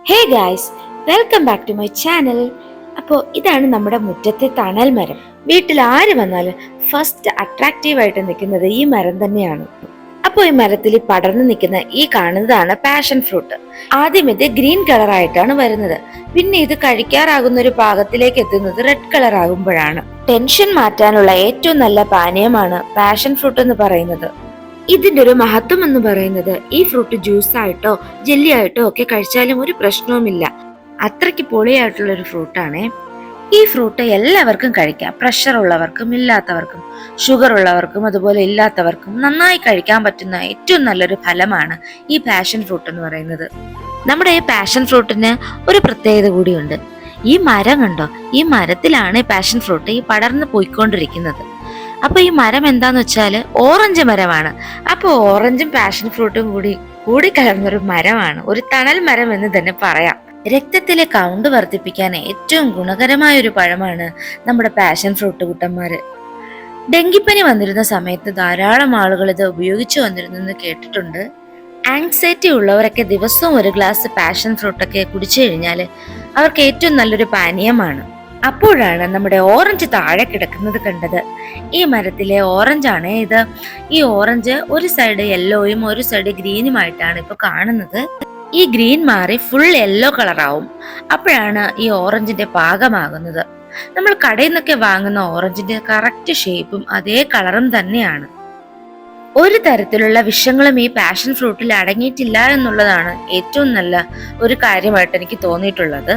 Hey guys, welcome back to my channel. അപ്പോൾ ഇതാണ് നമ്മുടെ മുറ്റത്തെ തണൽ മരം. വീട്ടിൽ ആര് വന്നാലും ഫസ്റ്റ് അട്രാക്റ്റീവായിട്ട് നിൽക്കുന്നത് ഈ മരം തന്നെയാണ്. അപ്പോൾ ഈ മരത്തിൽ പടർന്നു നിൽക്കുന്ന ഈ കാണുന്നതാണ് പാഷൻ ഫ്രൂട്ട്. ആദ്യം ഇത് ഗ്രീൻ കളർ ആയിട്ടാണ് വരുന്നത്. പിന്നെ ഇത് കഴിക്കാറാകുന്ന ഒരു പാകത്തിലേക്ക് എത്തുന്നത് റെഡ് കളർ ആകുമ്പോഴാണ്. ടെൻഷൻ മാറ്റാനുള്ള ഏറ്റവും നല്ല പാനീയമാണ് പാഷൻ ഫ്രൂട്ട് എന്ന് പറയുന്നത്. ഇതിന്റെ ഒരു മഹത്വം എന്ന് പറയുന്നത് ഈ ഫ്രൂട്ട് ജ്യൂസ് ആയിട്ടോ ജെല്ലി ആയിട്ടോ ഒക്കെ കഴിച്ചാലും ഒരു പ്രശ്നവുമില്ല. അത്രയ്ക്ക് പൊളിയായിട്ടുള്ള ഒരു ഫ്രൂട്ടാണ്. ഈ ഫ്രൂട്ട് എല്ലാവർക്കും കഴിക്കാം. പ്രഷർ ഉള്ളവർക്കും ഇല്ലാത്തവർക്കും, ഷുഗർ ഉള്ളവർക്കും അതുപോലെ ഇല്ലാത്തവർക്കും നന്നായി കഴിക്കാൻ പറ്റുന്ന ഏറ്റവും നല്ലൊരു ഫലമാണ് ഈ പാഷൻ ഫ്രൂട്ട് എന്ന് പറയുന്നത്. നമ്മുടെ ഈ പാഷൻ ഫ്രൂട്ടിന് ഒരു പ്രത്യേകത കൂടിയുണ്ട്. ഈ മരം കണ്ടോ, ഈ മരത്തിലാണ് പാഷൻ ഫ്രൂട്ട് ഈ പടർന്ന് പോയിക്കൊണ്ടിരിക്കുന്നത്. അപ്പൊ ഈ മരം എന്താന്ന് വെച്ചാല് ഓറഞ്ച് മരമാണ്. അപ്പൊ ഓറഞ്ചും പാഷൻ ഫ്രൂട്ടും കൂടി കലർന്നൊരു മരമാണ്, ഒരു തണൽ മരം എന്ന് തന്നെ പറയാം. രക്തത്തിലെ കൗണ്ട് വർദ്ധിപ്പിക്കാൻ ഏറ്റവും ഗുണകരമായ ഒരു പഴമാണ് നമ്മുടെ പാഷൻ ഫ്രൂട്ട് കുട്ടന്മാര്. ഡെങ്കിപ്പനി വന്നിരുന്ന സമയത്ത് ധാരാളം ആളുകൾ ഇത് ഉപയോഗിച്ചു വന്നിരുന്നെന്ന് കേട്ടിട്ടുണ്ട്. ആങ്സൈറ്റി ഉള്ളവരൊക്കെ ദിവസവും ഒരു ഗ്ലാസ് പാഷൻ ഫ്രൂട്ടൊക്കെ കുടിച്ചു കഴിഞ്ഞാല് അവർക്ക് ഏറ്റവും നല്ലൊരു പാനീയമാണ്. അപ്പോഴാണ് നമ്മുടെ ഓറഞ്ച് താഴെ കിടക്കുന്നത് കണ്ടത്. ഈ മരത്തിലെ ഓറഞ്ചാണ് ഇത്. ഈ ഓറഞ്ച് ഒരു സൈഡ് യെല്ലോയും ഒരു സൈഡ് ഗ്രീനുമായിട്ടാണ് ഇപ്പൊ കാണുന്നത്. ഈ ഗ്രീൻ മാറി ഫുൾ യെല്ലോ കളറാവും. അപ്പോഴാണ് ഈ ഓറഞ്ചിന്റെ പാകമാകുന്നത്. നമ്മൾ കടയിൽ നിന്നൊക്കെ വാങ്ങുന്ന ഓറഞ്ചിന്റെ കറക്റ്റ് ഷേപ്പും അതേ കളറും തന്നെയാണ്. ഒരു തരത്തിലുള്ള വിഷങ്ങളും ഈ പാഷൻ ഫ്രൂട്ടിൽ അടങ്ങിയിട്ടില്ല എന്നുള്ളതാണ് ഏറ്റവും നല്ല ഒരു കാര്യമായിട്ട് എനിക്ക് തോന്നിയിട്ടുള്ളത്.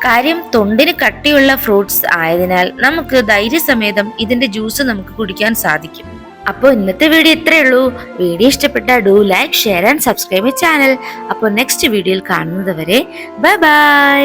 കാര്യം തൊണ്ടിന് കട്ടിയുള്ള ഫ്രൂട്ട്സ് ആയതിനാൽ നമുക്ക് ധൈര്യസമേതം ഇതിന്റെ ജ്യൂസ് നമുക്ക് കുടിക്കാൻ സാധിക്കും. അപ്പോൾ ഇന്നത്തെ വീഡിയോ ഇത്രയേ ഉള്ളൂ. വീഡിയോ ഇഷ്ടപ്പെട്ടാൽ do like, share and subscribe my channel. അപ്പോൾ നെക്സ്റ്റ് വീഡിയോയിൽ കാണുന്നത് വരെ ബൈ ബൈ.